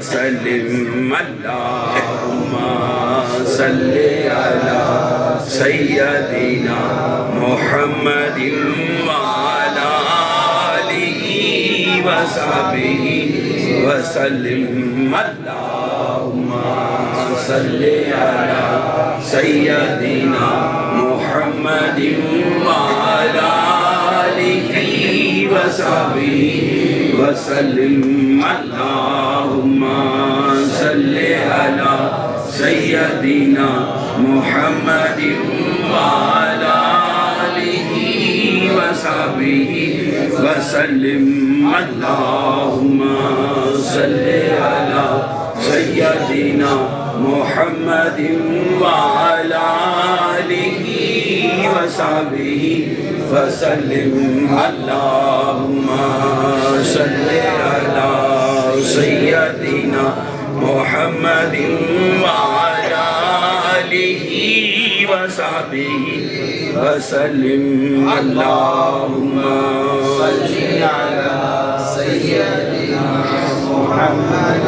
وسلم اللہم صلی علی سیدنا محمد وعلی آلہ وصحبہ وسلم اللہم صلی علی سیدنا محمد وعلی آلہ وصحبہ وسلم اللہم صلی علی سیدنا محمد وعلی آلہ وصحبہ وسلم اللہم صلی علی سیدنا محمد وعلی آلہ وصحبہ وسلم اللہم صلی علی سیدنا محمد وعلی آلہ وصحبہ وسلم اللہم صلی علی سیدنا محمد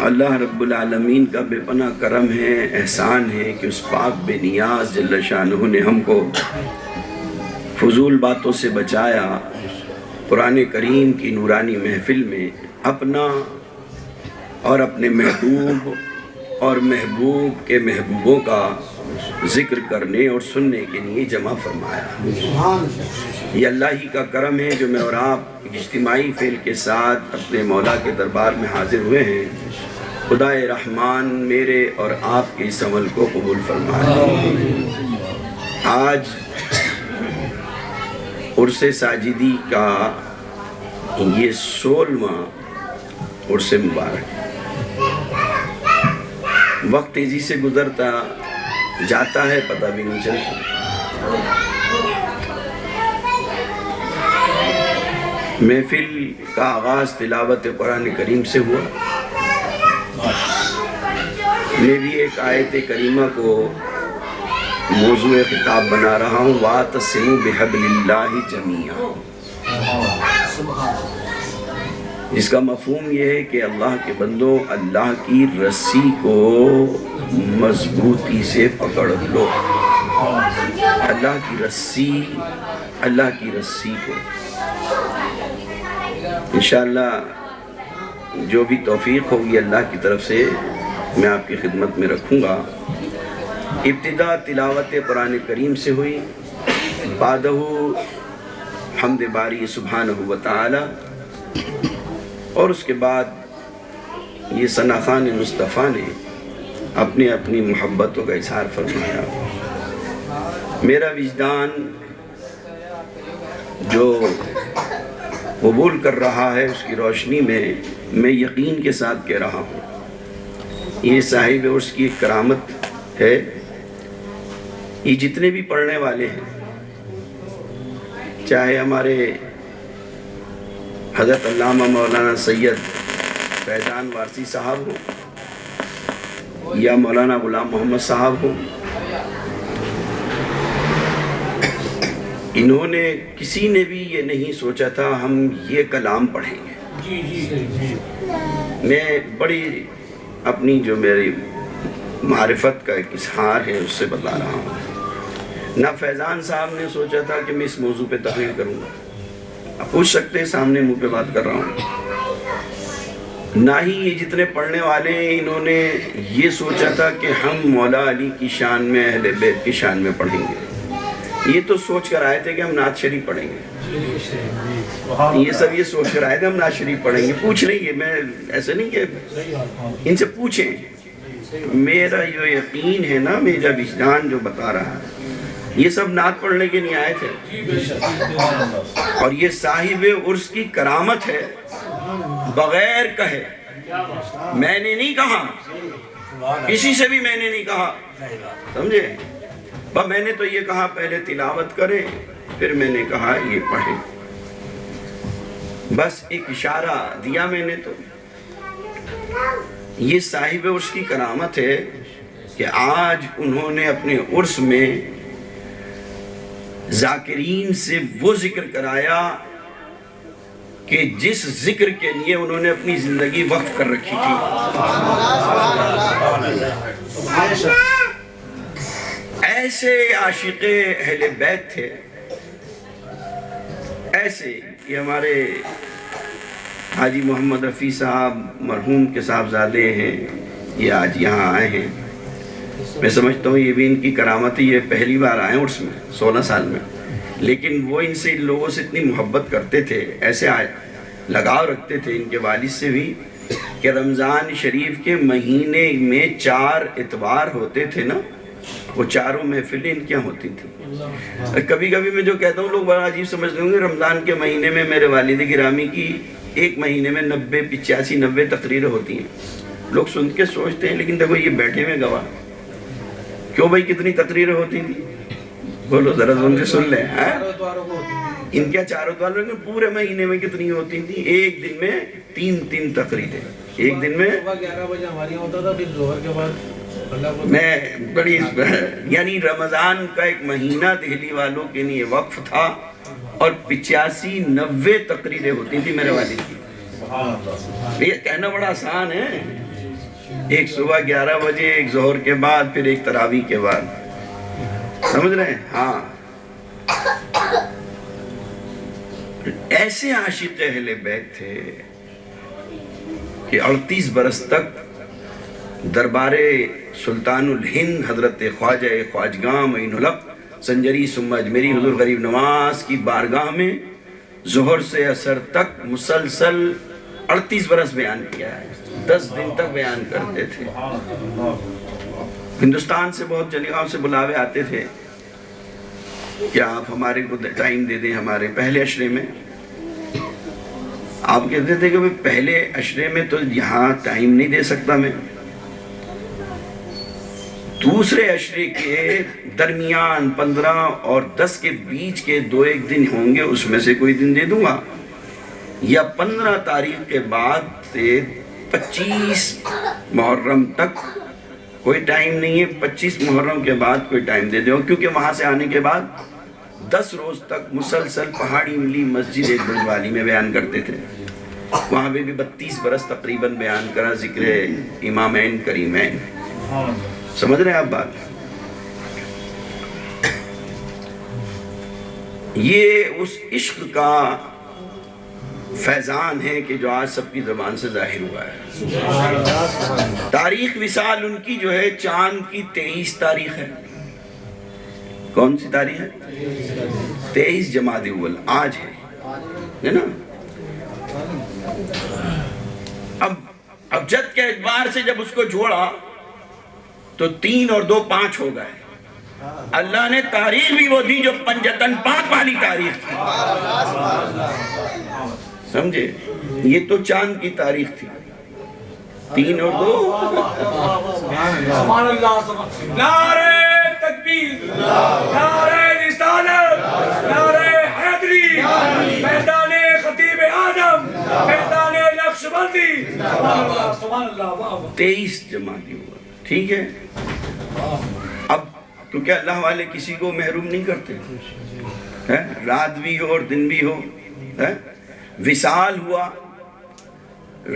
اللہ رب العالمین کا بے پناہ کرم ہے، احسان ہے کہ اس پاک بے نیاز جل شانہ نے ہم کو فضول باتوں سے بچایا، قرآن کریم کی نورانی محفل میں اپنا اور اپنے محبوب اور محبوب کے محبوبوں کا ذکر کرنے اور سننے کے لیے جمع فرمایا۔ یہ اللہ ہی کا کرم ہے جو میں اور آپ اجتماعی فعل کے ساتھ اپنے مولا کے دربار میں حاضر ہوئے ہیں۔ خدائے رحمان میرے اور آپ کے اس عمل کو قبول فرمائے۔ آج عرس ساجدی کا یہ 16واں عرس مبارک، وقت تیزی سے گزرتا جاتا ہے، پتہ بھی نہیں چلتا۔ محفل کا آغاز تلاوت قرآن کریم سے ہوا۔ میں بھی ایک آیت کریمہ کو موضوع خطاب بنا رہا ہوں، وَاعْتَصِمُوا بِحَبْلِ اللَّهِ جَمِيعًا، جس کا مفہوم یہ ہے کہ اللہ کے بندوں اللہ کی رسی کو مضبوطی سے پکڑ لو۔ اللہ کی رسی کو انشاءاللہ جو بھی توفیق ہوگی اللہ کی طرف سے میں آپ کی خدمت میں رکھوں گا۔ ابتدا تلاوت قرآن کریم سے ہوئی، بعدہ حمد باری سبحانہ وتعالی، اور اس کے بعد یہ ثنا خان مصطفیٰ نے اپنی محبتوں کا اظہار فرمایا۔ میرا وجدان جو قبول کر رہا ہے اس کی روشنی میں میں یقین کے ساتھ کہہ رہا ہوں، یہ صاحب عرس کی ایک کرامت ہے۔ یہ جتنے بھی پڑھنے والے ہیں، چاہے ہمارے حضرت علامہ مولانا سید فیضان وارثی صاحب ہوں یا مولانا غلام محمد صاحب ہوں، انہوں نے کسی نے بھی یہ نہیں سوچا تھا ہم یہ کلام پڑھیں گے۔ میں بڑی اپنی جو میری معرفت کا ایک اظہار ہے اس سے بتا رہا ہوں۔ نہ فیضان صاحب نے سوچا تھا کہ میں اس موضوع پہ تقریر کروں گا، آپ پوچھ سکتے ہیں، سامنے منہ پہ بات کر رہا ہوں۔ نہ ہی یہ جتنے پڑھنے والے ہیں انہوں نے یہ سوچا تھا کہ ہم مولا علی کی شان میں، اہل بیت کی شان میں پڑھیں گے۔ یہ تو سوچ کر آئے تھے کہ ہم نعت شریف پڑھیں گے، یہ سب یہ سوچ کر آئے تھے ہم نعت شریف پڑھیں گے۔ پوچھ رہی ہے، میں ایسے نہیں کہ ان سے پوچھیں، میرا جو یقین ہے نا، میرا وجدان جو بتا رہا ہے، یہ سب نعت پڑھنے کے لیے آئے تھے، اور یہ صاحب عرس کی کرامت ہے، بغیر کہے۔ میں نے نہیں کہا، کسی سے بھی میں نے نہیں کہا، سمجھے؟ میں نے تو یہ کہا پہلے تلاوت کریں، پھر میں نے کہا یہ پڑھیں، بس ایک اشارہ دیا میں نے۔ تو یہ صاحب عرس کی کرامت ہے کہ آج انہوں نے اپنے عرس میں ذاکرین سے وہ ذکر کرایا کہ جس ذکر کے لیے انہوں نے اپنی زندگی وقف کر رکھی تھی. ایسے عاشق اہل بیت تھے، ایسے. یہ ہمارے حاجی محمد رفیع صاحب مرحوم کے صاحبزادے ہیں، یہ آج یہاں آئے ہیں. میں سمجھتا ہوں یہ بھی ان کی کرامت ہے، یہ پہلی بار آئے ہیں عرس میں 16 سال میں، لیکن وہ ان سے ان لوگوں سے اتنی محبت کرتے تھے، ایسے لگاؤ رکھتے تھے ان کے والد سے بھی، کہ رمضان شریف کے مہینے میں 4 اتوار ہوتے تھے نا، وہ چاروں محفلیں ان کیا ہوتی تھیں. کبھی کبھی میں جو کہتا ہوں لوگ بڑا عجیب سمجھتے ہوں گے، رمضان کے مہینے میں میرے والد گرامی کی ایک مہینے میں 85-90 تقریریں ہوتی ہیں. لوگ سن کے سوچتے ہیں لیکن دیکھو یہ بیٹھے ہوئے گواہ، کیوں بھائی کتنی تقریریں ہوتی تھیں؟ بولو ذرا ان سے سن لیں. ان کیا 4 اتوار میں پورے مہینے میں کتنی ہوتی تھیں؟ ایک دن میں 3 تقریریں، ایک دن میں 11 بجے ہماری ہوتا تھا، پھر ظہر کے بعد میں بڑی، یعنی رمضان کا ایک مہینہ دہلی والوں کے لیے وقف تھا اور 85-90 تقریریں ہوتی تھی میرے والد کی. یہ کہنا بڑا آسان ہے، ایک صبح 11 بجے، ایک ظہر کے بعد، پھر ایک تراویح کے بعد. سمجھ رہے ہیں؟ ہاں. ایسے عاشق اہل بیت تھے کہ 38 برس تک دربار سلطان الہند حضرت خواجہ خواجگاں معین الحق سنجری ثم اجمیری حضور غریب نواز کی بارگاہ میں ظہر سے عصر تک مسلسل 38 برس بیان کیا ہے. 10 دن تک بیان کرتے تھے. ہندوستان سے بہت جگہوں سے بلاوے آتے تھے کہ آپ ہمارے کو ٹائم دے دیں. ہمارے پہلے عشرے میں آپ کہتے تھے کہ پہلے عشرے میں تو یہاں ٹائم نہیں دے سکتا میں، دوسرے عشرے کے درمیان 15 اور 10 کے بیچ کے 2-1 دن ہوں گے، اس میں سے کوئی دن دے دوں گا، یا 15 تاریخ کے بعد سے 25 محرم تک کوئی ٹائم نہیں ہے، 25 محرم کے بعد کوئی ٹائم دے دو. کیونکہ وہاں سے آنے کے بعد 10 روز تک مسلسل پہاڑی ملی مسجد ایک برجوالی میں بیان کرتے تھے. وہاں بھی 32 برس تقریباً بیان کرا ذکر امامین کریمین. سمجھ رہے ہیں آپ بات؟ یہ اس عشق کا فیضان ہے کہ جو آج سب کی زبان سے ظاہر ہوا ہے. تاریخ وصال ان کی جو ہے چاند کی 23 تاریخ ہے. کون سی تاریخ ہے؟ 23 جمادی اول، آج ہے نا. اب جد کے اعتبار سے جب اس کو جوڑا تو 3 اور 2 5 ہو گئے. اللہ نے تاریخ بھی وہ دی جو پنجتن 5 والی تاریخ تھی. سمجھے؟ یہ تو چاند کی تاریخ تھی. 3 اور 2 سبحان اللہ. نعرہ تکبیر، نعرہ رسالت، نعرہ حیدری، میدان خطیب آدم، میدان نقش بندی. سبحان اللہ. 23 جمادی اول، ٹھیک ہے. اب کیونکہ اللہ والے کسی کو محروم نہیں کرتے، رات بھی ہو اور دن بھی ہو. وصال ہوا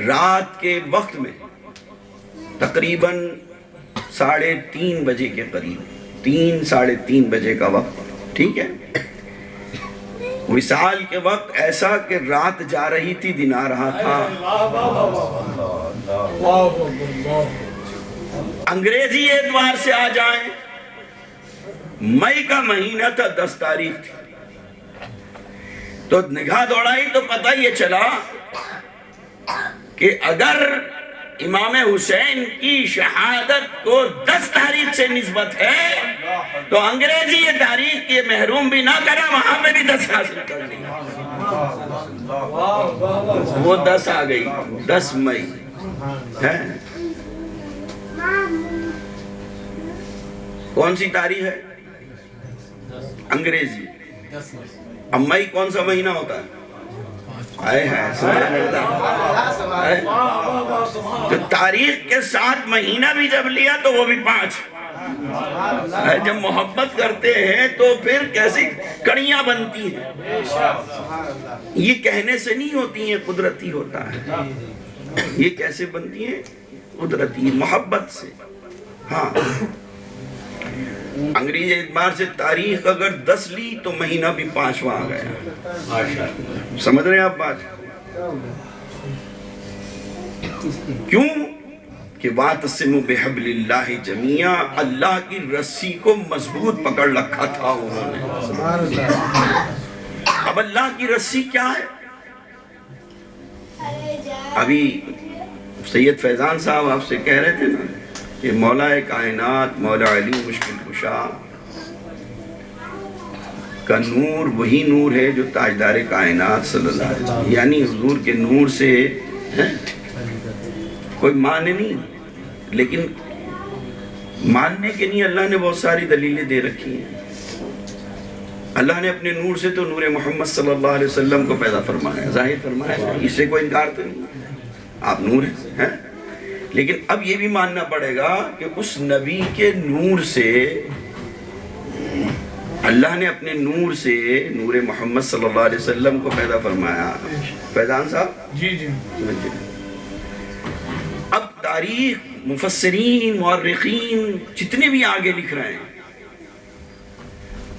رات کے وقت میں تقریباً 3:30 بجے کے قریب، 3-3:30 بجے کا وقت، ٹھیک ہے. وصال کے وقت ایسا کہ رات جا رہی تھی دن آ رہا تھا. انگریزی اعتبار سے آ جائیں، مئی کا مہینہ تھا، 10 تاریخ تھی. تو نگاہ دوڑائی تو پتہ یہ چلا کہ اگر امام حسین کی شہادت کو 10 تاریخ سے نسبت ہے تو انگریزی یہ تاریخ کے محروم بھی نہ کرا، وہاں پہ بھی 10 حاصل کر لی. وہ 10 آ گئی، 10 مئی ہے. کون سی تاریخ ہے؟ انگریزی. اب مئی کون سا مہینہ ہوتا ہے؟ تو تاریخ کے ساتھ مہینہ بھی جب لیا تو وہ بھی 5. جب محبت کرتے ہیں تو پھر کیسی کڑیاں بنتی ہیں، یہ کہنے سے نہیں ہوتی ہیں، قدرتی ہوتا ہے۔ یہ کیسے بنتی ہیں؟ قدرتی، محبت سے۔ ہاں، انگریزی اعتبار سے تاریخ اگر 10 لی تو مہینہ بھی 5واں آ گیا۔ سمجھ رہے ہیں آپ بات؟ کیوں کہ وَاعْتَصِمُوا بِحَبْلِ اللَّهِ جَمِيعًا، اللہ کی رسی کو مضبوط پکڑ رکھا تھا انہوں نے۔ اب اللہ کی رسی کیا ہے؟ ابھی سید فیضان صاحب آپ سے کہہ رہے تھے نا کہ مولا کائنات، مولا علی مشکل کشا کا نور وہی نور ہے جو تاجدار کائنات صلی اللہ علیہ وسلم، یعنی حضور کے نور سے کوئی معنی نہیں، لیکن ماننے کے نہیں اللہ نے بہت ساری دلیلیں دے رکھی ہیں۔ اللہ نے اپنے نور سے تو نور محمد صلی اللہ علیہ وسلم کو پیدا فرمایا، ظاہر فرمایا، اس سے کوئی انکار تو نہیں، آپ نور ہیں۔ لیکن اب یہ بھی ماننا پڑے گا کہ اس نبی کے نور سے اللہ نے اپنے نور سے نور محمد صلی اللہ علیہ وسلم کو پیدا فرمایا۔ فیضان صاحب جی جی، اب تاریخ، مفسرین، مورخین جتنے بھی آگے لکھ رہے ہیں،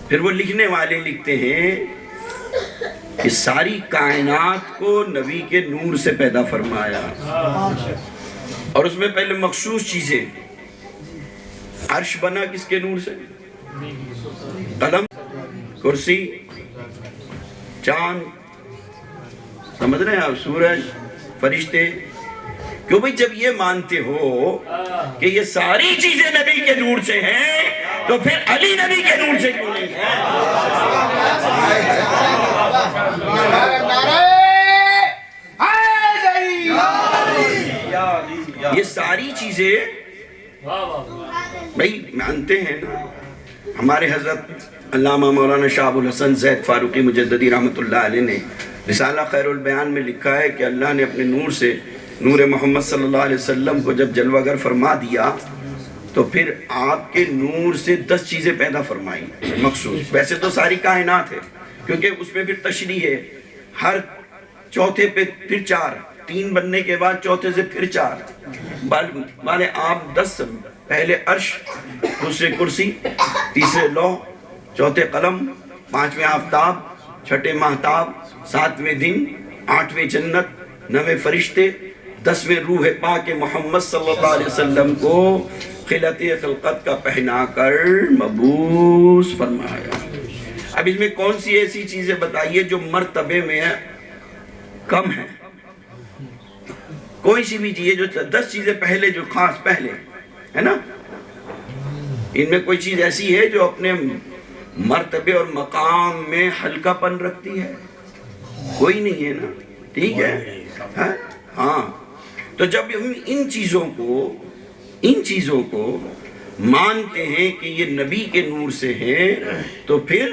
پھر وہ لکھنے والے لکھتے ہیں کہ ساری کائنات کو نبی کے نور سے پیدا فرمایا، اور اس میں پہلے مخصوص چیزیں، عرش بنا کس کے نور سے؟ قلم، کرسی، چاند، سمجھ رہے ہیں آپ، سورج، فرشتے۔ کیوں بھئی جب یہ مانتے ہو کہ یہ ساری چیزیں نبی کے نور سے ہیں تو پھر علی نبی کے نور سے کیوں نہیں ہے؟ یہ ساری چیزیں بھئی مانتے ہیں نا۔ ہمارے حضرت علامہ مولانا شاہ ابو الحسن زید فاروقی مجددی رحمۃ اللہ علیہ نے رسالہ خیر البیان میں لکھا ہے کہ اللہ نے اپنے نور سے نور محمد صلی اللہ علیہ وسلم کو جب جلوہ گر فرما دیا تو پھر آپ کے نور سے 10 چیزیں پیدا فرمائی مخصوص۔ ویسے تو ساری کائنات ہے، کیونکہ اس میں پھر تشریح ہے، ہر چوتھے پہ پھر 4، 3 بننے کے بعد چوتھے سے پھر 4، مانے آپ 10، پہلے عرش، دوسرے کرسی، تیسرے لوح، چوتھے قلم، 5ویں آفتاب، 6ٹھے مہتاب، 7ویں دن، 8ویں جنت، 9ویں فرشتے، 10ویں روح پاک محمد صلی اللہ علیہ وسلم کو خلعت خلقت کا پہنا کر مبعوث فرمایا۔ اب اس میں کون سی ایسی چیزیں بتائیے جو مرتبے میں کم ہیں؟ کوئی سی بھی چیز جو 10 چیزیں پہلے جو خاص پہلے ہے نا، ان میں کوئی چیز ایسی ہے جو اپنے مرتبے اور مقام میں ہلکا پن رکھتی ہے؟ کوئی نہیں ہے نا، ٹھیک ہے۔ ہاں، تو جب ہم ان چیزوں کو مانتے ہیں کہ یہ نبی کے نور سے ہیں تو پھر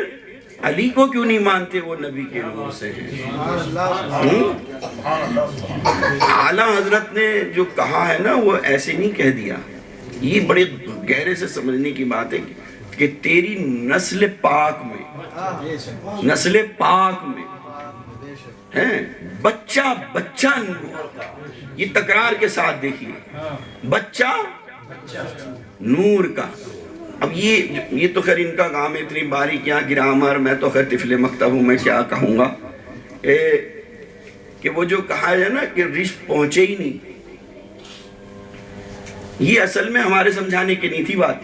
علی کو کیوں نہیں مانتے وہ نبی کے نور سے ہیں؟ اعلیٰ حضرت نے جو کہا ہے نا وہ ایسے نہیں کہہ دیا، یہ بڑے گہرے سے سمجھنے کی بات ہے کہ تیری نسل پاک میں ہیں بچہ نور، یہ تکرار کے ساتھ دیکھیے، بچہ نور کا۔ اب یہ تو خیر ان کا کام ہے، اتنی باریکیاں گرامر، میں تو خیر طفل مکتب ہوں، میں کیا کہوں گا کہ وہ جو کہا ہے نا کہ رشت پہنچے ہی نہیں، یہ اصل میں ہمارے سمجھانے کی نہیں تھی بات،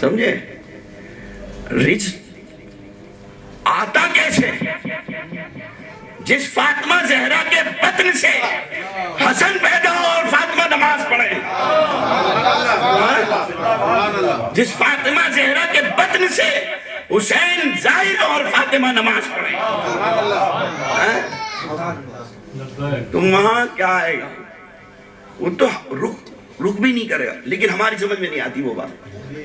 سمجھے؟ رشت آتا کیسے؟ جس فاطمہ زہرا کے بطن سے حسن پیدا ہو اور فاطمہ نماز پڑھے، جس فاطمہ زہرا کے بطن سے حسین ظاہر اور فاطمہ نماز پڑھے، تم وہاں کیا آئے گا؟ وہ تو رخ بھی نہیں کرے گا، لیکن ہماری سمجھ میں نہیں آتی وہ بات،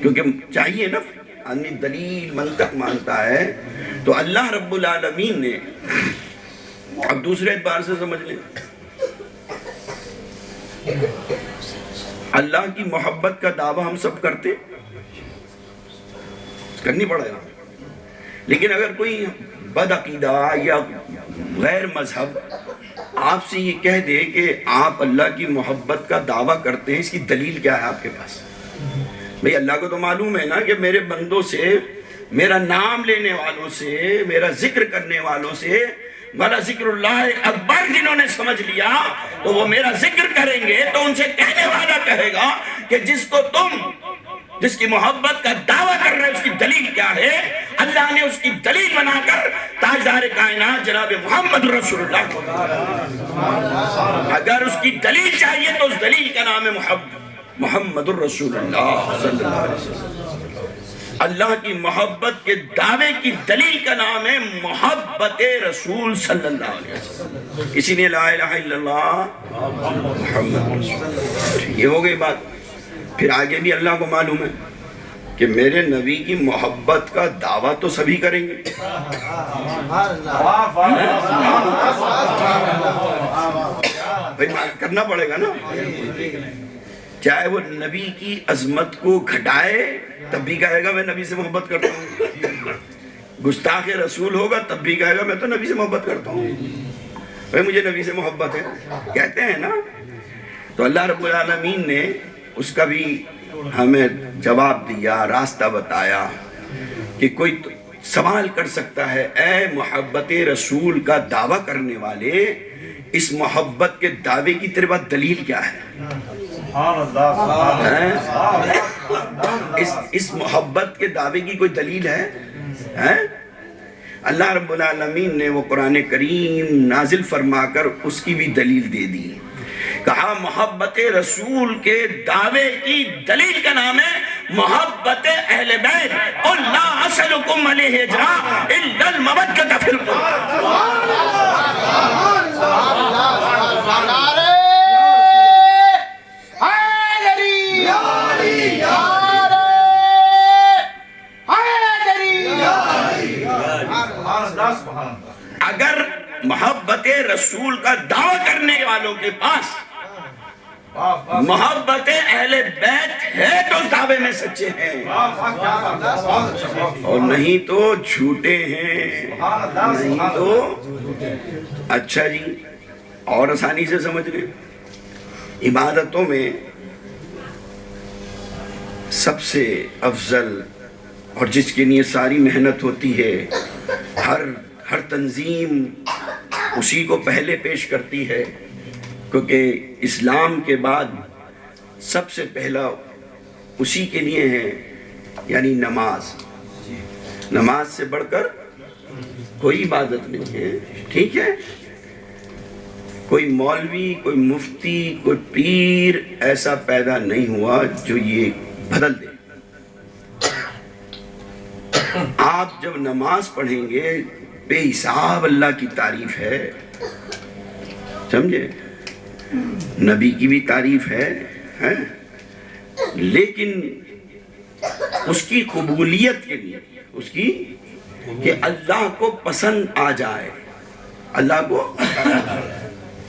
کیونکہ چاہیے نا آدمی دلیل منطق مانتا ہے۔ تو اللہ رب العالمین نے، اب دوسرے اعتبار سے سمجھ لیں، اللہ کی محبت کا دعویٰ ہم سب کرتے، کرنی پڑے گا، لیکن اگر کوئی بد عقیدہ یا غیر مذہب آپ سے یہ کہہ دے کہ آپ اللہ کی محبت کا دعویٰ کرتے ہیں، اس کی دلیل کیا ہے آپ کے پاس؟ بھئی اللہ کو تو معلوم ہے نا کہ میرے بندوں سے، میرا نام لینے والوں سے، میرا ذکر کرنے والوں سے، والا ذکر اللہ اکبر جنہوں نے سمجھ لیا تو وہ میرا ذکر کریں گے، تو ان سے کہنے والا کہے گا کہ جس کی محبت کا دعویٰ کر رہے ہیں اس کی دلیل کیا ہے؟ اللہ نے اس کی دلیل بنا کر تاجدار کائنات جناب محمد رسول اللہ کو، اگر اس کی دلیل چاہیے تو اس دلیل کا نام ہے محمد الرسول اللہ صلی اللہ علیہ وسلم۔ اللہ کی محبت کے دعوے کی دلیل کا نام ہے محبت رسول صلی اللہ علیہ وسلم۔ اسی لیے لا الہ الا اللہ محمد رسول اللہ۔ یہ ہو گئی بات۔ پھر آگے بھی اللہ کو معلوم ہے کہ میرے نبی کی محبت کا دعویٰ تو سبھی کریں گے، بھائی کرنا پڑے گا نا، چاہے وہ نبی کی عظمت کو گھٹائے تب بھی کہے گا میں نبی سے محبت کرتا ہوں، گستاخ رسول ہوگا تب بھی کہے گا میں تو نبی سے محبت کرتا ہوں، بھائی مجھے نبی سے محبت ہے، کہتے ہیں نا۔ تو اللہ رب العالمین نے اس کا بھی ہمیں جواب دیا، راستہ بتایا کہ کوئی سوال کر سکتا ہے اے محبت رسول کا دعویٰ کرنے والے، اس محبت کے دعوے کی تیرے پاس دلیل کیا ہے؟ اس محبت کے دعوے کی کوئی دلیل ہے؟ اللہ رب العالمین نے وہ قرآن کریم نازل فرما کر اس کی بھی دلیل دے دی، کہا محبت رسول کے دعوے کی دلیل کا نام ہے محبت اہل بیت، قل لا اسألکم علیہ اجرا الا المودۃ فی القربى۔ اگر محبت رسول کا دعویٰ کرنے والوں کے پاس محبت اہل بیت ہے تو اس دعوے میں سچے ہیں، اور نہیں تو جھوٹے ہیں، نہیں تو اچھا جی اور آسانی سے سمجھ لیں۔ عبادتوں میں سب سے افضل اور جس کے لیے ساری محنت ہوتی ہے، ہر تنظیم اسی کو پہلے پیش کرتی ہے، کیونکہ اسلام کے بعد سب سے پہلا اسی کے لیے ہے، یعنی نماز۔ نماز سے بڑھ کر کوئی عبادت نہیں ہے، ٹھیک ہے؟ کوئی مولوی، کوئی مفتی، کوئی پیر ایسا پیدا نہیں ہوا جو یہ بدل دے۔ آپ جب نماز پڑھیں گے بے حساب اللہ کی تعریف ہے، سمجھے؟ نبی کی بھی تعریف ہے، لیکن اس کی قبولیت کے لیے، اس کی کہ اللہ کو پسند آ جائے، اللہ کو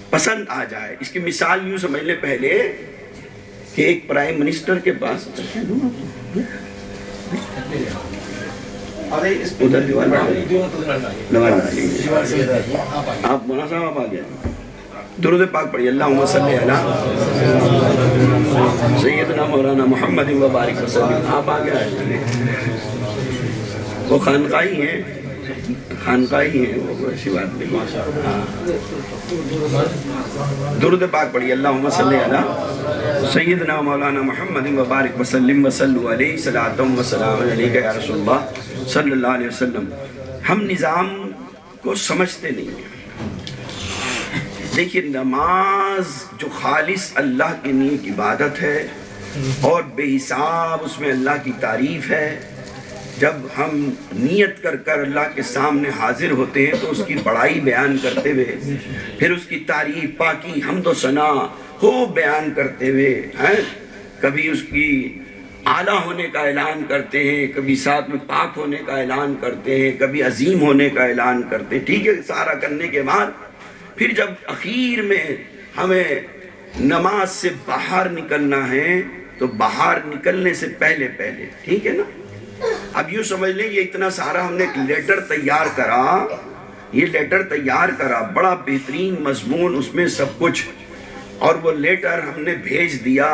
پسند آ جائے۔ اس کی مثال یوں سمجھ لیں پہلے کہ ایک پرائم منسٹر کے پاس ادھر دیوار آپ مولانا صاحب آپ آگیا درود پاک پڑھیے، اللہم صلی علی سیدنا مولانا محمد و بارک وسلم۔ آپ آگیا ہے، وہ خانقاہی ہیں، خانقاہی ہیں، وہ ایسی بات نہیں۔ درود پاک پڑھیے، اللہم صلی علی سیدنا مولانا محمد و بارک وسلم وصلو علیہ صلاۃ و سلام علیکہ یا رسول اللہ صلی اللہ علیہ وسلم۔ ہم نظام کو سمجھتے نہیں ہیں۔ دیکھیے نماز جو خالص اللہ کے لیے ایک عبادت ہے اور بے حساب اس میں اللہ کی تعریف ہے، جب ہم نیت کر کر اللہ کے سامنے حاضر ہوتے ہیں تو اس کی بڑائی بیان کرتے ہوئے، پھر اس کی تعریف، پاکی، حمد و ثنا ہو بیان کرتے ہوئے، کبھی اس کی اعلیٰ ہونے کا اعلان کرتے ہیں، کبھی ساتھ میں پاک ہونے کا اعلان کرتے ہیں، کبھی عظیم ہونے کا اعلان کرتے ہیں، ٹھیک ہے؟ سارا کرنے کے بعد پھر جب اخیر میں ہمیں نماز سے باہر نکلنا ہے تو باہر نکلنے سے پہلے ٹھیک ہے نا، اب یوں سمجھ لیں یہ اتنا سارا ہم نے ایک لیٹر تیار کرا، یہ لیٹر تیار کرا، بڑا بہترین مضمون اس میں سب کچھ، اور وہ لیٹر ہم نے بھیج دیا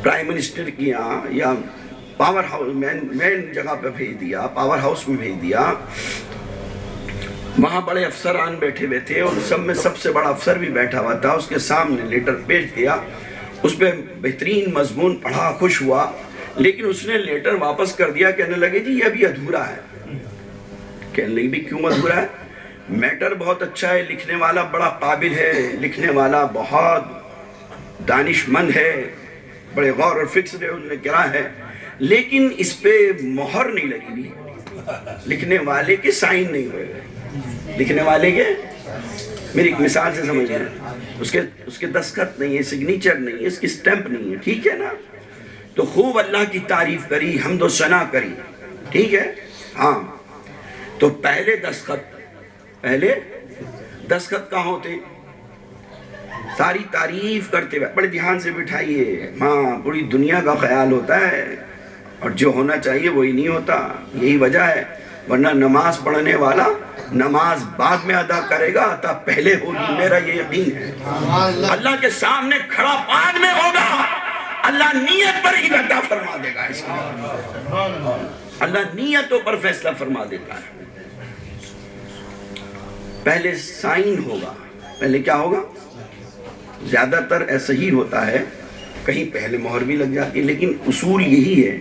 پرائم منسٹر کی یہاں یا پاور ہاؤس مین جگہ پہ بھیج دیا، پاور ہاؤس میں بھیج دیا. وہاں بڑے افسران بیٹھے ہوئے تھے اور سب میں سب سے بڑا افسر بھی بیٹھا ہوا تھا، اس کے سامنے لیٹر پیش کیا، اس پہ بہترین مضمون پڑھا، خوش ہوا، لیکن اس نے لیٹر واپس کر دیا، کہنے لگے جی یہ ابھی ادھورا ہے. کہنے لگے بھی کیوں ادھورا ہے؟ میٹر بہت اچھا ہے، لکھنے والا بڑا قابل ہے، لکھنے والا بہت دانش مند ہے، بڑے غور اور فکر سے انہوں نے کرا ہے، لیکن اس پہ مہر نہیں لگی بھی، لکھنے والے کے سائن نہیں ہوئے گئے. لکھنے والے کے، میری ایک مثال سے سمجھ لیں، اس کے دستخط نہیں ہے، سگنیچر نہیں ہے، اس کی سٹیمپ نہیں ہے، ٹھیک ہے نا؟ تو خوب اللہ کی تعریف کری، حمد و ثنا کری، ٹھیک ہے؟ ہاں تو پہلے دستخط کہاں ہوتے؟ ساری تعریف کرتے ہوئے بڑے دھیان سے بٹھائیے، ہاں پوری دنیا کا خیال ہوتا ہے اور جو ہونا چاہیے وہی نہیں ہوتا، یہی وجہ ہے. ورنہ نماز پڑھنے والا نماز بعد میں ادا کرے گا، عطا پہلے ہوگی، میرا یہ یقین ہے. اللہ کے سامنے کھڑا بعد میں ہوگا، اللہ نیت پر ہی عطا فرما دے گا. اس کا اللہ نیتوں پر فیصلہ فرما دیتا ہے. پہلے سائن ہوگا، پہلے کیا ہوگا؟ زیادہ تر ایسا ہی ہوتا ہے، کہیں پہلے مہر بھی لگ جاتی ہے، لیکن اصول یہی ہے،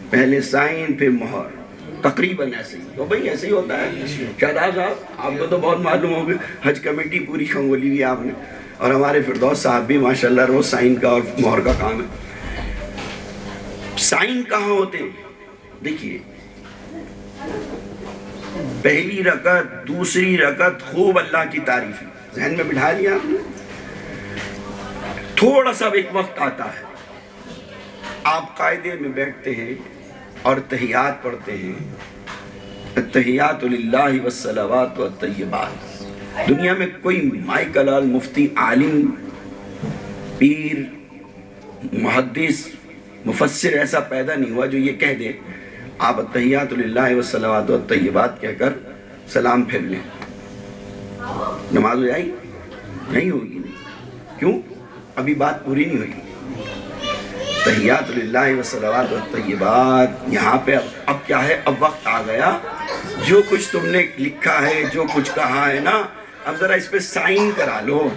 پہلے سائن پھر مہر، تقریباً ایسے ہی. تو بھئی ایسے ہی ہوتا ہے. شہزاد صاحب آپ کو تو بہت معلوم ہوگی، حج کمیٹی پوری کھنگولی بھی آپ نے، اور ہمارے فردوس صاحب بھی ماشاءاللہ روز سائن کا اور مہر کا کام ہے. سائن کہاں ہوتے ہیں؟ دیکھیے پہلی رکعت، دوسری رکعت خوب اللہ کی تعریف، ذہن میں بٹھا لیا آپ نے. تھوڑا سا ایک وقت آتا ہے، آپ قاعدے میں بیٹھتے ہیں اور تحیات پڑھتے ہیں، التحیات للہ والصلوات والطیبات. دنیا میں کوئی مائی کلال مفتی، عالم، پیر، محدث، مفسر ایسا پیدا نہیں ہوا جو یہ کہہ دے آپ التحیات للہ والصلوات والطیبات کہہ کر سلام پھیر لیں، نماز ہو جائے گی؟ نہیں ہوگی. کیوں؟ ابھی بات پوری نہیں ہوئی. تحیات للہ والصلوات والطیبات، یہاں پہ اب کیا ہے؟ اب وقت آ گیا، جو کچھ تم نے لکھا ہے، جو کچھ کہا ہے نا، اب ذرا اس پہ سائن کرا لو.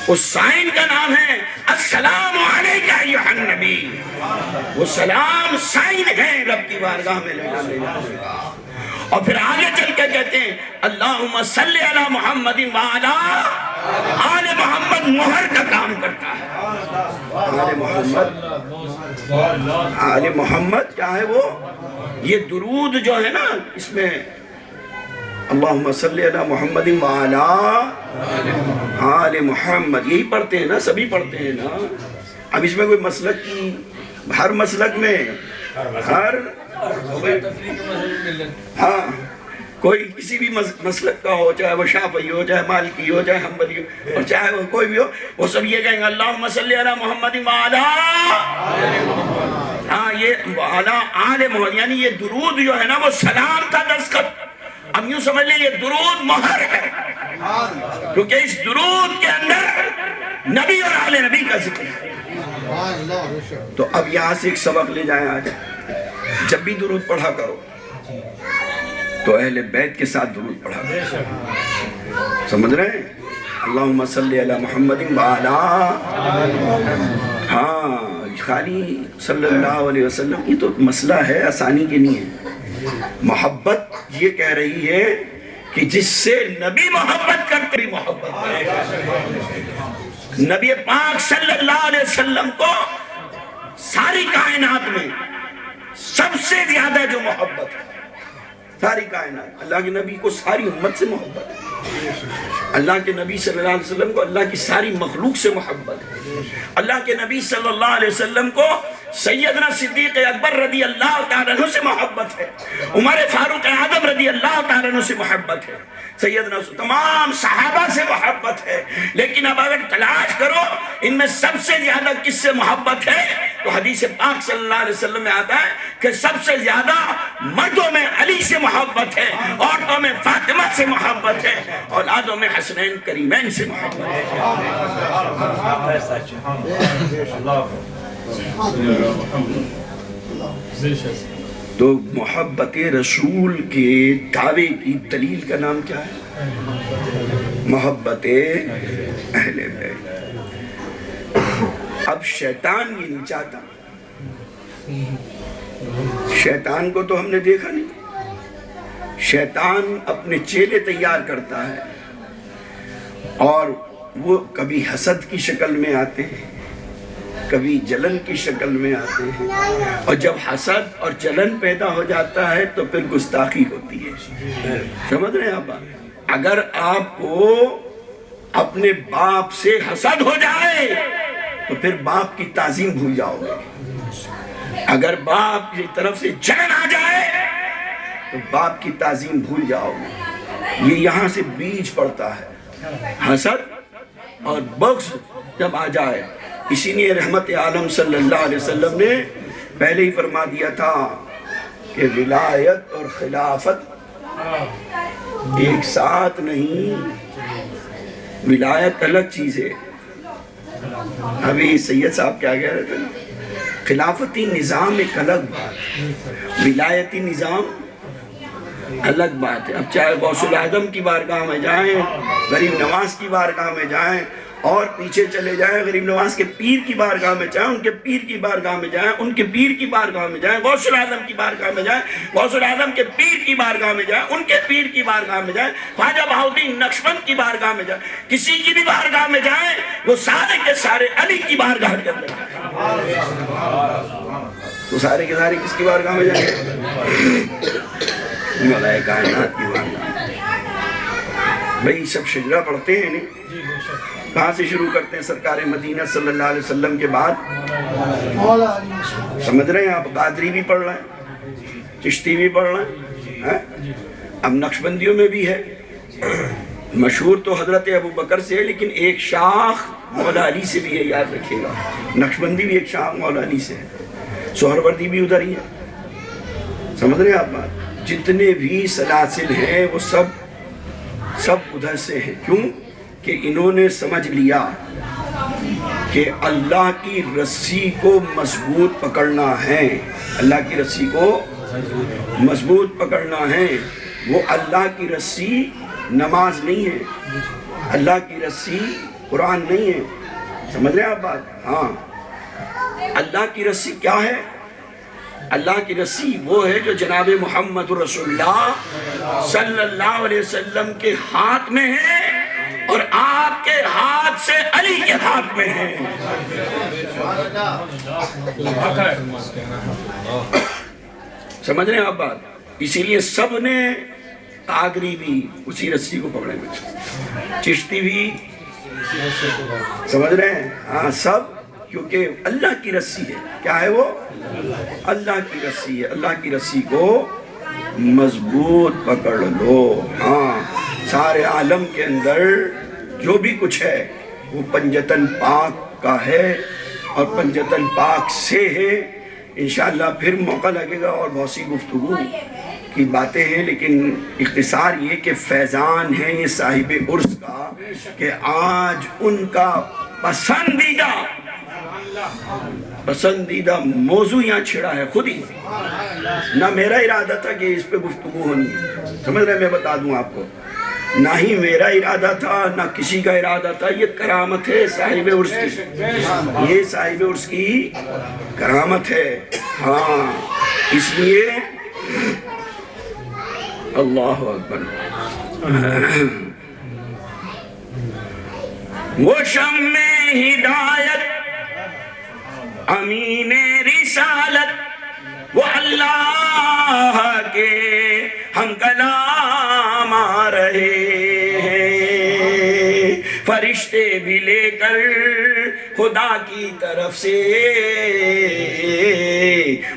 اس سائن کا نام ہے السلام علیکہ ایھا النبی. وہ سلام سائن ہے رب کی بارگاہ میں لے جانے کا. اور پھر آگے چل کے کہتے ہیں اللہم صلی علی محمد وعلی آل محمد، مہر کا کام کرتا ہے. آل محمد کیا ہے وہ؟ یہ درود جو ہے نا، اس میں اللہم صلی علی محمد وعلی آل محمد یہی پڑھتے ہیں نا، سبھی پڑھتے ہیں نا. اب اس میں کوئی مسلک کی، ہر مسلک میں ہاں کوئی کسی بھی مسلک کا ہو، چاہے وہ شافعی ہو، چاہے مالکی ہو، چاہے حنبلی ہو، اور چاہے وہ کوئی بھی ہو، وہ سب یہ کہیں گے اللہم صلی علی محمد وعلی، ہاں یہ وعلی آل محمد، یعنی یہ درود جو ہے نا وہ سلام کا دستخط. اب یوں سمجھ لیں یہ درود مہر ہے، کیونکہ اس درود کے اندر نبی اور آل نبی کا ذکر ہے. تو اب یہاں سے ایک سبق لے جائیں آج، جب بھی درود پڑھا کرو تو اہل بیت کے ساتھ درود پڑھا کرو. سمجھ رہے ہیں؟ اللہم صلی علی محمد وعلی، ہاں خالی صلی اللہ علیہ وسلم یہ تو مسئلہ ہے، آسانی کے نہیں ہے. محبت یہ کہہ رہی ہے کہ جس سے نبی محبت کرتے بھی محبت کرتے. نبی پاک صلی اللہ علیہ وسلم کو ساری کائنات میں سب سے زیادہ جو محبت ہے، ساری کائنات، اللہ کے نبی کو ساری امت سے محبت ہے. اللہ کے نبی صلی اللہ علیہ وسلم کو اللہ کی ساری مخلوق سے محبت ہے. اللہ کے نبی صلی اللہ علیہ وسلم کو سیدنا صدیق اکبر رضی اللہ تعالیٰ عنہ سے محبت ہے. عمر فاروق اعظم رضی رضی اللہ تعالیٰ عنہ سے محبت ہے، سیدنا تمام صحابہ سے محبت ہے، لیکن اب اگر تلاش کرو ان میں سب سے زیادہ کس سے محبت ہے تو حدیث پاک صلی اللہ علیہ وسلم میں آتا ہے کہ سب سے زیادہ مردوں میں علی سے محبت ہے، عورتوں میں فاطمہ سے محبت ہے، اولادوں میں حسنین کریمین سے محبت ہے۔ تو محبت رسول کے دعوے کی دلیل کا نام کیا ہے؟ محبت اہل بیت۔ اب شیطان یہ نہیں چاہتا، شیطان کو تو ہم نے دیکھا نہیں، شیطان اپنے چیلے تیار کرتا ہے اور وہ کبھی حسد کی شکل میں آتے ہیں، کبھی جلن کی شکل میں آتے ہیں، اور جب حسد اور جلن پیدا ہو جاتا ہے تو پھر گستاخی ہوتی ہے۔ سمجھ رہے ہیں آپ؟ اگر آپ کو اپنے باپ سے حسد ہو جائے تو پھر باپ کی تعظیم بھول جاؤ گے، اگر باپ کی طرف سے جلن آ جائے تو باپ کی تعظیم بھول جاؤ گے۔ یہ یہاں سے بیج پڑتا ہے، حسد اور بغض جب آ جائے۔ اسی لیے رحمت عالم صلی اللہ علیہ وسلم نے پہلے ہی فرما دیا تھا کہ ولایت اور خلافت ایک ساتھ نہیں، ولایت الگ چیز ہے۔ ابھی سید صاحب کیا کہہ رہے تھے، خلافتی نظام ایک الگ بات، ولایتی نظام الگ بات ہے۔ اب چاہے غوث الاعظم کی بارگاہ میں جائیں، غریب نواز کی بارگاہ میں جائیں، اور پیچھے چلے جائیں غریب نواز کے پیر کی بارگاہ میں جائیں، ان کے پیر کی بارگاہ میں جائیں، ان کے پیر کی بارگاہ میں جائیں، غوث الاعظم کی بارگاہ میں جائیں، غوث الاعظم کے پیر کی بارگاہ میں جائیں، ان کے پیر کی بارگاہ میں جائیں، خواجہ بہاؤالدین نقشبند کی بارگاہ میں جائیں، کسی کی بھی بارگاہ میں جائیں، وہ سارے کے سارے علی کی بارگاہ کے اندر جائیں۔ تو سارے کے سارے کس کی بارگاہ میں جائیں؟ مولا کائنات کی بارگاہ۔ بھئی سب شجرہ پڑھتے ہیں نہیں؟ کہاں سے شروع کرتے ہیں؟ سرکار مدینہ صلی اللہ علیہ وسلم کے بعد سمجھ رہے ہیں آپ؟ قادری بھی پڑھ رہے ہیں، چشتی بھی پڑھ رہے ہیں، اب نقشبندیوں میں بھی ہے۔ مشہور تو حضرت ابو بکر سے ہے، لیکن ایک شاخ مولا علی سے بھی ہے، یاد رکھیے گا۔ نقشبندی بھی ایک شاخ مولا علی سے ہے، سہروردی بھی ادھر ہی ہے۔ سمجھ رہے ہیں آپ بات؟ جتنے بھی سلاسل ہیں وہ سب ادھر سے ہیں۔ کیوں کہ انہوں نے سمجھ لیا کہ اللہ کی رسی کو مضبوط پکڑنا ہے، اللہ کی رسی کو مضبوط پکڑنا ہے۔ وہ اللہ کی رسی نماز نہیں ہے، اللہ کی رسی قرآن نہیں ہے۔ سمجھ رہے ہیں آپ بات؟ ہاں، اللہ کی رسی کیا ہے؟ اللہ کی رسی وہ ہے جو جناب محمد رسول اللہ صلی اللہ علیہ وسلم کے ہاتھ میں ہے اور آپ کے ہاتھ سے علی کے ہاتھ میں ہے۔ سمجھ رہے ہیں آپ بات؟ اسی لیے سب نے، قادری بھی اسی رسی کو پکڑے ہوئے، چشتی بھی، سمجھ رہے ہیں؟ ہاں سب، کیونکہ اللہ کی رسی ہے۔ کیا ہے وہ؟ اللہ کی رسی ہے۔ اللہ کی رسی کو مضبوط پکڑ لو۔ ہاں، سارے عالم کے اندر جو بھی کچھ ہے وہ پنجتن پاک کا ہے اور پنجتن پاک سے ہے۔ انشاءاللہ پھر موقع لگے گا اور بہت سی گفتگو کی باتیں ہیں، لیکن اختصار یہ کہ فیضان ہے یہ صاحب عرس کا کہ آج ان کا پسندیدہ موضوع یہاں چھڑا ہے خود ہی۔ نہ میرا ارادہ تھا کہ اس پہ گفتگو ہونی، سمجھ رہے ہیں؟ میں بتا دوں آپ کو، نہ ہی میرا ارادہ تھا نہ کسی کا ارادہ تھا۔ یہ کرامت ہے صاحب عرس کی، یہ صاحب عرس کی کرامت ہے۔ ہاں، اس لیے اللہ اکبر۔ وہ شمع ہدایت امین رسالت، وہ اللہ کے ہم کلام آ رہے ہیں، فرشتے بھی لے کر خدا کی طرف سے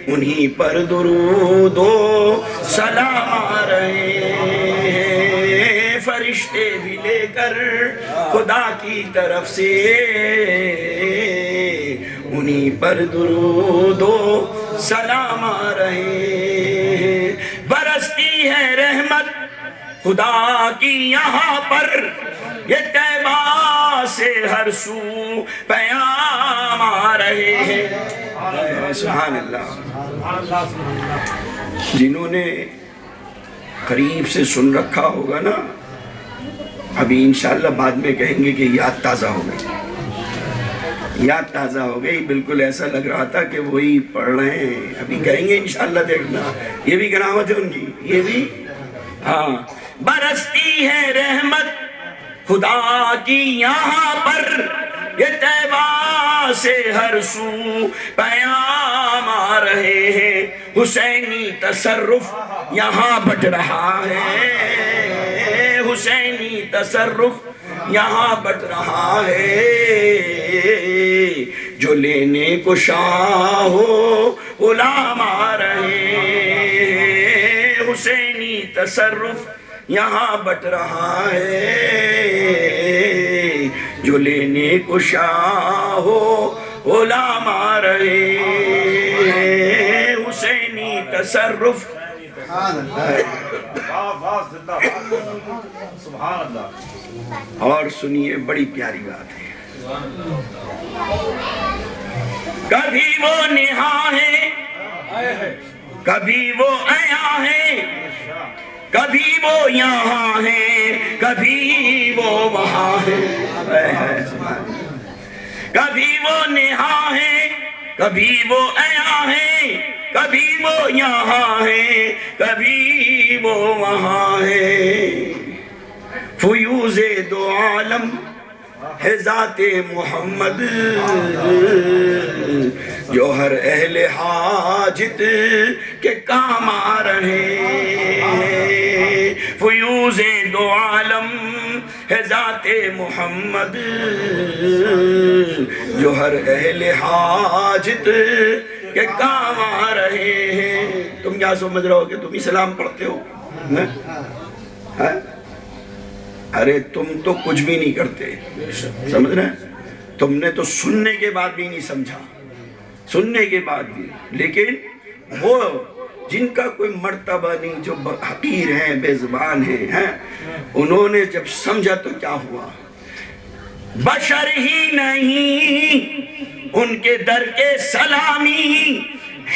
انہی پر درود و سلام آ رہے ہیں، فرشتے بھی لے کر خدا کی طرف سے انہی پر درود و سلام آ رہے ہیں۔ برستی ہے رحمت خدا کی یہاں پر، یہ طیبہ سے ہر سو پیام آ رہے ہیں۔ سبحان اللہ۔ جنہوں نے قریب سے سن رکھا ہوگا نا، ابھی انشاءاللہ بعد میں کہیں گے کہ یاد تازہ ہو گئی، یاد تازہ ہو گئی، بالکل ایسا لگ رہا تھا کہ وہی پڑھ رہے ہیں۔ ابھی کہیں گے انشاءاللہ، دیکھنا یہ بھی کرامت ہے ان کی، یہ بھی ہاں۔ برستی ہے رحمت خدا کی یہاں پر، یہ طیبہ سے ہر سو پیام آ رہے ہیں۔ حسینی تصرف یہاں بٹ رہا ہے، حسینی تصرف یہاں بٹ رہا ہے، جو لینے کو شاہ ہو غلام آ رہے ہیں۔ حسینی تصرف یہاں بٹ رہا ہے، جو لینے کو شاہ ہو غلام آ رہے ہیں۔ حسینی تصرف اور سنیے، بڑی پیاری بات ہے۔ کبھی وہ نہا ہے، کبھی وہ عیاں ہے، کبھی وہ یہاں ہے، کبھی وہ وہاں ہے۔ کبھی وہ نہا ہے، کبھی وہ عیاں ہے، کبھی وہ یہاں ہے، کبھی وہ وہاں ہے۔ فیوز دو عالم ہے ذات محمد، جو ہر اہل حاجت کے کام آ رہے ہیں۔ فیوز دو عالم ہے ذات محمد، جو ہر اہل حاجت کے کام آ رہے ہیں۔ تم کیا سمجھ رہے ہو کہ تم اسلام پڑھتے ہو؟ ارے تم تو کچھ بھی نہیں کرتے، سمجھ رہے ہیں؟ تم نے تو سننے کے بعد بھی نہیں سمجھا، سننے کے بعد بھی، لیکن وہ جن کا کوئی مرتبہ نہیں، جو حقیر ہیں، بے زبان ہیں، انہوں نے جب سمجھا تو کیا ہوا؟ بشر ہی نہیں ان کے در کے سلامی،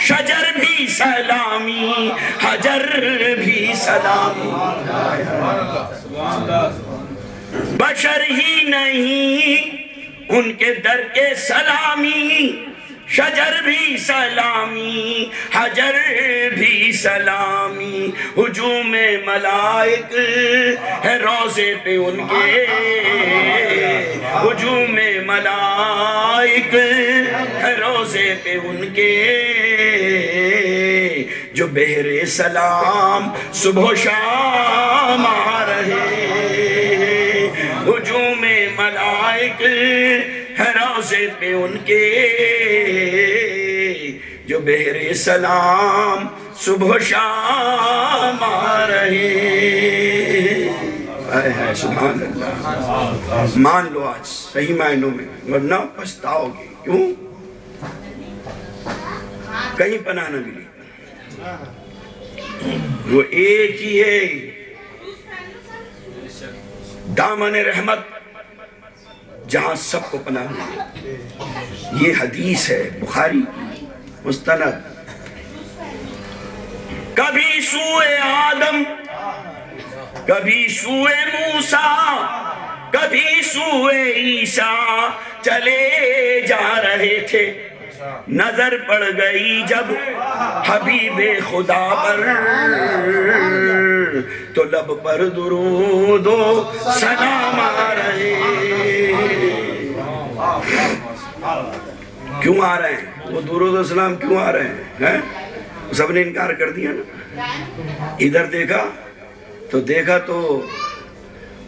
شجر بھی سلامی، حجر بھی سلامی۔ بشر ہی نہیں ان کے در کے سلامی، شجر بھی سلامی، حجر بھی سلامی۔ ہجوم ملائک ہے روضے پہ ان کے، ہجوم ملائک ہے روضے پہ ان کے، جو بہر سلام صبح و شام آ رہے ہیں۔ ہجوم ملائک ہے روضے پہ ان کے، جو بہر سلام صبح و شام آ رہے ہیں۔ سبحان اللہ۔ مان لو آج صحیح معنوں میں، ورنہ پچھتاؤ گے۔ کیوں؟ کہیں پناہ نہ ملی، وہ ایک ہی ہے، دامن رحمت جہاں سب کو پناہ ملی۔ یہ حدیث ہے بخاری مستند۔ کبھی سوئے آدم، کبھی سوئے موسیٰ، کبھی سوئے عیسیٰ چلے جا رہے تھے، نظر پڑ گئی جب حبیب خدا پر، تو لب پر درود و سلام آ رہے۔ کیوں آ رہے ہیں وہ درود و سلام؟ کیوں آ رہے ہیں؟ سب نے انکار کر دیا نا۔ ادھر دیکھا تو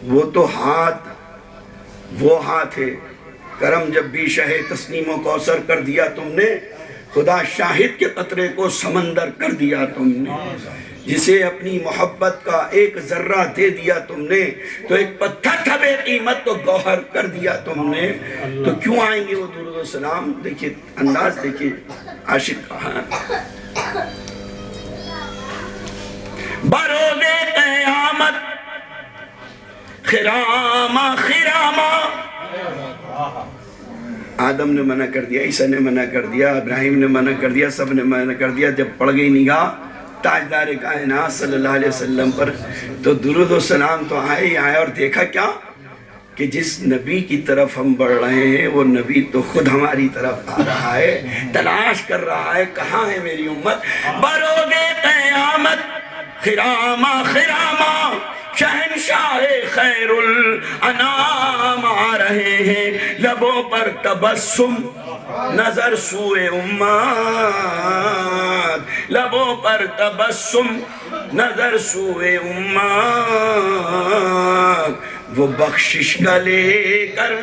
وہ تو ہاتھ وہ ہاتھ ہے کرم جب بھی شہ تسنیم و کوثر کر دیا تم نے، خدا شاہد کے قطرے کو سمندر کر دیا تم نے، جسے اپنی محبت کا ایک ذرہ دے دیا تم نے، تو ایک پتھر تھا بے قیمت تو گوہر کر دیا تم نے۔ تو کیوں آئیں گے وہ درود و سلام؟ دیکھیے انداز، دیکھیے عاشق کہاں بروز قیامت خرامہ خرامہ۔ آدم نے منع کر دیا، عیسیٰ نے منع کر دیا، ابراہیم نے منع کر دیا، سب نے منع کر دیا۔ جب پڑ گئی نگاہ تاجدار کائنات صلی اللہ علیہ وسلم پر، تو درود و سلام تو آئے ہی آئے، اور دیکھا کیا کہ جس نبی کی طرف ہم بڑھ رہے ہیں وہ نبی تو خود ہماری طرف آ رہا ہے، تلاش کر رہا ہے کہاں ہے میری امت۔ بروز قیامت خرامہ خرامہ، شہنشاہ خیر الانام آ رہے ہیں، لبوں پر تبسم نظر سوئے امت، لبوں پر تبسم نظر سوئے امت، وہ بخشش کا لے کر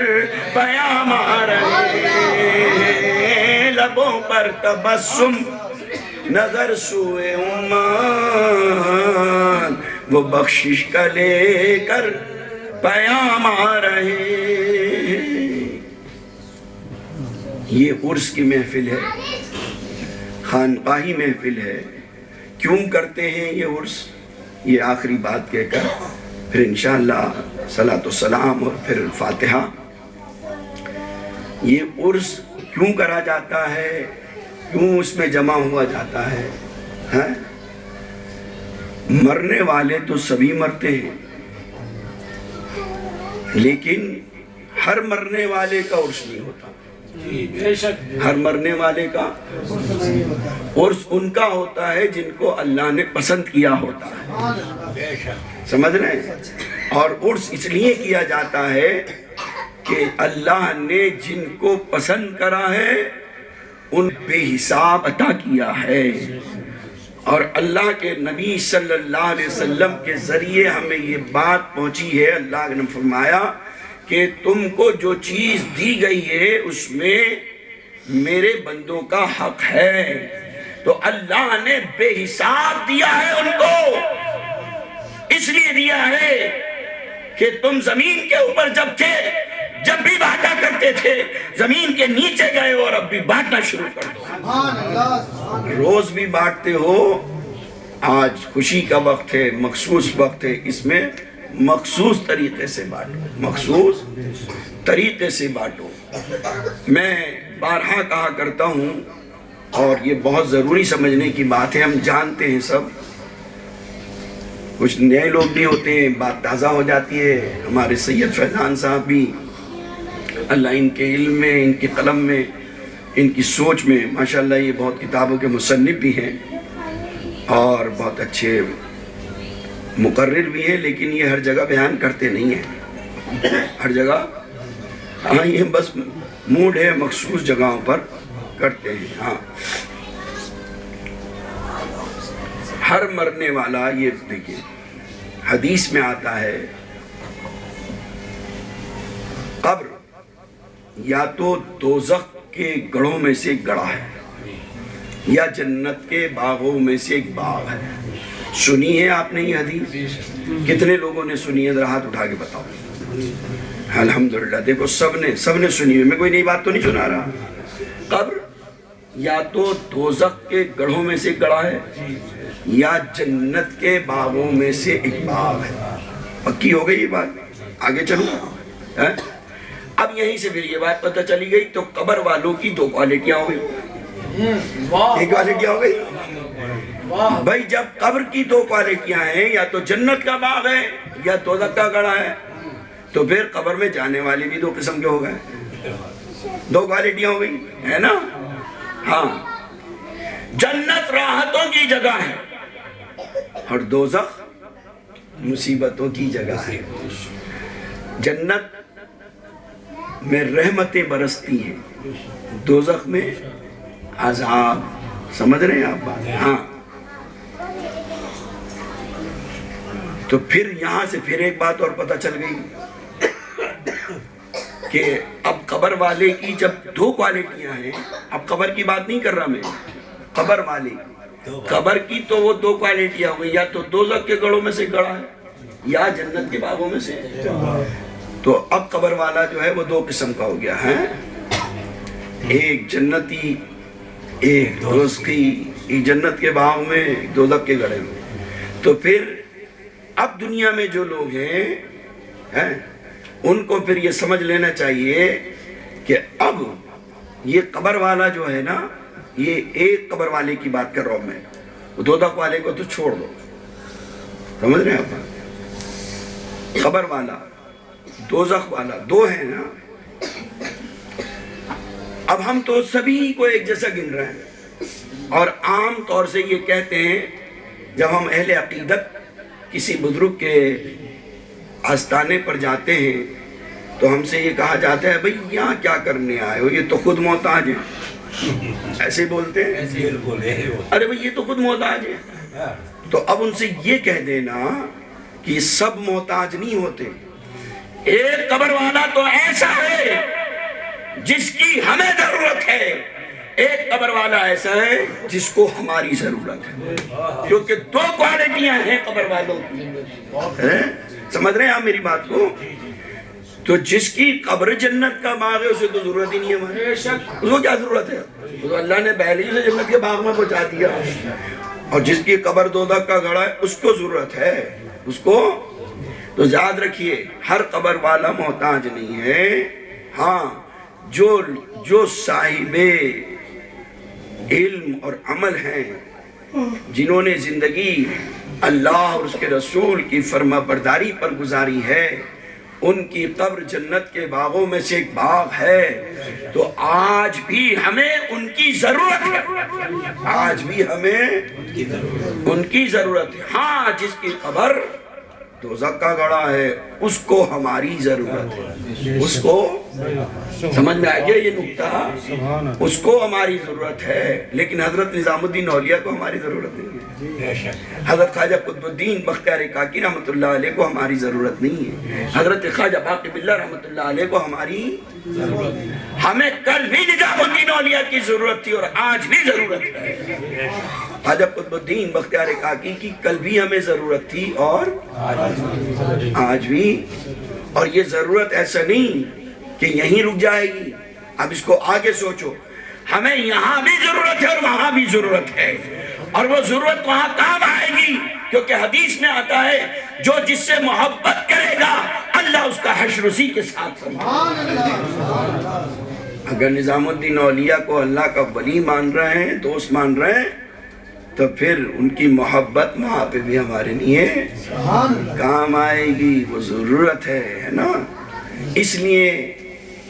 پیام آ رہے ہیں، لبوں پر تبسم نظر سوئے امت، وہ بخشش کا لے کر پیام آ رہے ہیں۔ یہ عرس کی محفل ہے، خانقاہی محفل ہے۔ کیوں کرتے ہیں یہ عرس؟ یہ آخری بات کہہ کر پھر انشاءاللہ صلاۃ والسلام اور پھر فاتحہ۔ یہ عرس کیوں کرا جاتا ہے؟ کیوں اس میں جمع ہوا جاتا ہے؟ مرنے والے تو سبھی مرتے ہیں، لیکن ہر مرنے والے کا عرس نہیں ہوتا۔ ہر مرنے والے کا عرس ان کا ہوتا ہے جن کو اللہ نے پسند کیا ہوتا ہے، سمجھ رہے ہیں؟ اور عرس اس لیے کیا جاتا ہے کہ اللہ نے جن کو پسند کرا ہے ان بے حساب عطا کیا ہے، اور اللہ کے نبی صلی اللہ علیہ وسلم کے ذریعے ہمیں یہ بات پہنچی ہے۔ اللہ نے فرمایا کہ تم کو جو چیز دی گئی ہے اس میں میرے بندوں کا حق ہے، تو اللہ نے بے حساب دیا ہے ان کو، اس لیے دیا ہے کہ تم زمین کے اوپر جب تھے، جب بھی بانٹا کرتے تھے، زمین کے نیچے گئے اور اب بھی بانٹنا شروع کر دو۔ روز بھی بانٹتے ہو، آج خوشی کا وقت ہے، مخصوص وقت ہے، اس میں مخصوص طریقے سے بانٹو، مخصوص طریقے سے بانٹو۔ میں بارہا کہا کرتا ہوں، اور یہ بہت ضروری سمجھنے کی بات ہے، ہم جانتے ہیں سب، کچھ نئے لوگ بھی ہوتے ہیں، بات تازہ ہو جاتی ہے۔ ہمارے سید فیضان صاحب بھی، اللہ ان کے علم میں، ان کی قلم میں، ان کی سوچ میں ماشاءاللہ یہ بہت کتابوں کے مصنف بھی ہیں اور بہت اچھے مقرر بھی ہیں، لیکن یہ ہر جگہ بیان کرتے نہیں ہیں، ہر جگہ ہاں یہ بس موڈ ہے، مخصوص جگہوں پر کرتے ہیں۔ ہاں ہر مرنے والا، یہ دیکھیں حدیث میں آتا ہے قبر یا تو دوزخ کے گڑھوں میں سے ایک گڑھا ہے یا جنت کے باغوں میں سے ایک باغ ہے۔ سنی ہے آپ نے یہ حدیث؟ کتنے لوگوں نے سنی ہے؟ ذرا ہاتھ اٹھا کے بتاؤ۔ الحمدللہ، دیکھو سب نے سنی ہے، میں کوئی نئی بات تو نہیں سنا رہا۔ قبر یا تو دوزخ کے گڑھوں میں سے ایک گڑھا ہے یا جنت کے باغوں میں سے ایک باغ ہے۔ پکی ہو گئی یہ بات؟ آگے چلوں؟ اب یہیں سے پھر یہ بات پتہ چلی گئی، تو قبر والوں کی دو کوالٹیاں ہو گئی۔ ایک کوالٹیاں ہو گئی بھائی، جب قبر کی دو کوالٹیاں ہیں، یا تو جنت کا باغ ہے یا دوزخ کا گڑھا ہے، تو پھر قبر میں جانے والے بھی دو قسم کے ہو گئے، دو کوالٹیاں ہو گئی، ہے نا؟ ہاں، جنت راحتوں کی جگہ ہے اور دوزخ مصیبتوں کی جگہ ہے۔ جنت میں رحمتیں برستی ہیں، دوزخ میں عذاب۔ سمجھ رہے ہیں آپ بات؟ ہاں، تو پھر یہاں سے پھر ایک بات اور پتہ چل گئی، کہ اب قبر والے کی جب دو کوالٹیاں ہیں، اب قبر کی بات نہیں کر رہا میں، قبر والے قبر کی تو وہ دو کوالٹیاں ہو گئی، یا تو دوزخ کے گڑھوں میں سے گڑھا ہے یا جنت کے باغوں میں سے۔ تو اب قبر والا جو ہے وہ دو قسم کا ہو گیا ہے، ایک جنتی ایک دوزخی، ایک جنت کے باغ میں ایک دوزخ کے گڑھے میں۔ تو پھر اب دنیا میں جو لوگ ہیں ان کو پھر یہ سمجھ لینا چاہیے کہ اب یہ قبر والا جو ہے نا، یہ ایک قبر والے کی بات کر رہا ہوں میں، دوزخ والے کو تو چھوڑ دو، سمجھ رہے ہیں آپ؟ قبر والا دوزخ والا دو ہیں نا۔ اب ہم تو سبھی کو ایک جیسا گن رہے ہیں، اور عام طور سے یہ کہتے ہیں جب ہم اہل عقیدت کسی بزرگ کے آستانے پر جاتے ہیں تو ہم سے یہ کہا جاتا ہے بھئی یہاں کیا کرنے آئے ہو، یہ تو خود محتاج ہیں، ایسے بولتے ہیں، ارے بھئی یہ تو خود محتاج ہیں۔ تو اب ان سے یہ کہہ دینا کہ سب محتاج نہیں ہوتے، ایک قبر والا تو ایسا ہے جس کی ہمیں ضرورت ہے، ایک قبر والا ایسا ہے جس کو ہماری ضرورت ہے، کیونکہ دو کوالٹیاں ہیں قبر والوں کی، سمجھ رہے ہیں آپ میری بات کو؟ تو جس کی قبر جنت کا باغ ہے اسے تو ضرورت ہی نہیں ہے ہماری، اس کو کیا ضرورت ہے؟ تو اللہ نے پہلے ہی سے جنت کے باغ میں پہنچا دیا، اور جس کی قبر دوزخ کا گڑھا ہے اس کو ضرورت ہے، اس کو تو یاد رکھیے ہر قبر والا محتاج نہیں ہے، ہاں جو صاحب علم اور عمل ہیں، جنہوں نے زندگی اللہ اور اس کے رسول کی فرما برداری پر گزاری ہے، ان کی قبر جنت کے باغوں میں سے ایک باغ ہے، تو آج بھی ہمیں ان کی ضرورت ہے، آج بھی ہمیں ان کی ضرورت ہے۔ ہاں جس کی قبر دوزخ کا گڑھا ہے اس کو ہماری ضرورت ہے، اس کو سمجھ میں آ گیا یہ نکتہ، اس کو ہماری ضرورت ہے، لیکن حضرت نظام الدین اولیاء کو ہماری ضرورت نہیں ہے، حضرت خواجہ قطب الدین بختیار کاکی رحمۃ اللہ علیہ کو ہماری ضرورت نہیں ہے، حضرت خواجہ باقی باللہ رحمۃ اللہ علیہ کو ہماری ہمیں کل بھی نظام الدین اولیاء کی ضرورت تھی اور آج بھی ضرورت ہے، خواجہ قطب الدین بختیار کاکی کی کل بھی ہمیں ضرورت تھی اور آج بھی، اور یہ ضرورت ایسا نہیں کہ یہیں رک جائے گی، اب اس کو آگے سوچو، ہمیں یہاں بھی ضرورت ہے اور وہاں بھی ضرورت ہے، اور وہ ضرورت وہاں کام آئے گی، کیونکہ حدیث میں آتا ہے جو جس سے محبت کرے گا اللہ اس کا حشر اسی کے ساتھ فرمائے۔ اگر نظام الدین اولیاء کو اللہ کا ولی مان رہے ہیں، دوست مان رہے ہیں، تو پھر ان کی محبت وہاں پہ بھی ہمارے لیے کام آئے گی، وہ ضرورت ہے نا۔ اس لیے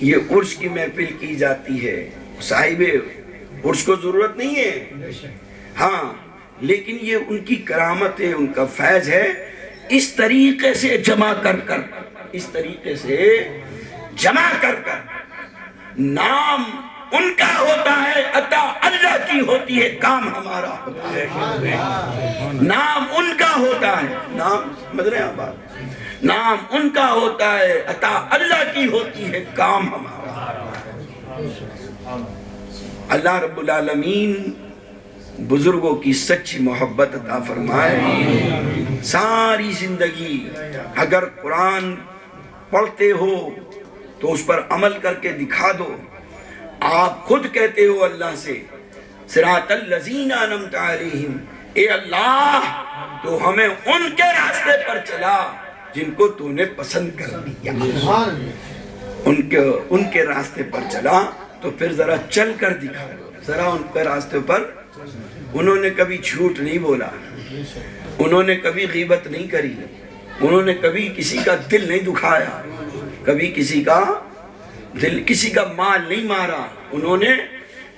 یہ عرس کی محفل کی جاتی ہے، صاحب عرس کو ضرورت نہیں ہے، ہاں لیکن یہ ان کی کرامت ہے، ان کا فیض ہے، اس طریقے سے جمع کر کر، اس طریقے سے جمع کر کر، نام ان کا ہوتا ہے، عطا اللہ کی ہوتی ہے، کام ہمارا ہوتا ہے، نام ان کا ہوتا ہے، نام سمجھ رہے ہیں آپ بات، نام ان کا ہوتا ہے، عطا اللہ کی ہوتی ہے، کام ہمارا۔ اللہ رب العالمین بزرگوں کی سچی محبت عطا فرمائے، ساری زندگی اگر قرآن پڑھتے ہو تو اس پر عمل کر کے دکھا دو، آپ خود کہتے ہو اللہ سے صراط الذین انعمت علیہم، اے اللہ تو ہمیں ان کے راستے پر چلا جن کو تو نے پسند کر دیا، ان کے راستے پر چلا، تو پھر ذرا چل کر دکھا دو، ذرا ان کے راستے پر۔ انہوں نے کبھی جھوٹ نہیں بولا، انہوں نے کبھی غیبت نہیں کری، انہوں نے کبھی کسی کا دل نہیں دکھایا، کبھی کسی کا مال نہیں مارا، انہوں نے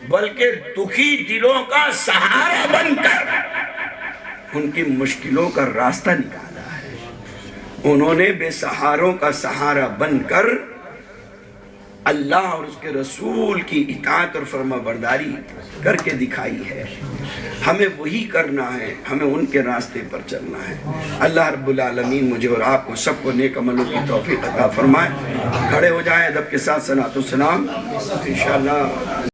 بلکہ دکھی دلوں کا سہارا بن کر ان کی مشکلوں کا راستہ نکالا ہے، انہوں نے بے سہاروں کا سہارا بن کر اللہ اور اس کے رسول کی اطاعت اور فرما برداری کر کے دکھائی ہے. ہمیں وہی کرنا ہے, ہمیں ان کے راستے پر چلنا ہے. اللہ رب العالمین مجھے اور آپ کو سب کو نیک عملوں کی توفیق عطا فرمائے. کھڑے ہو جائیں ادب کے ساتھ ثناء و سلام انشاءاللہ.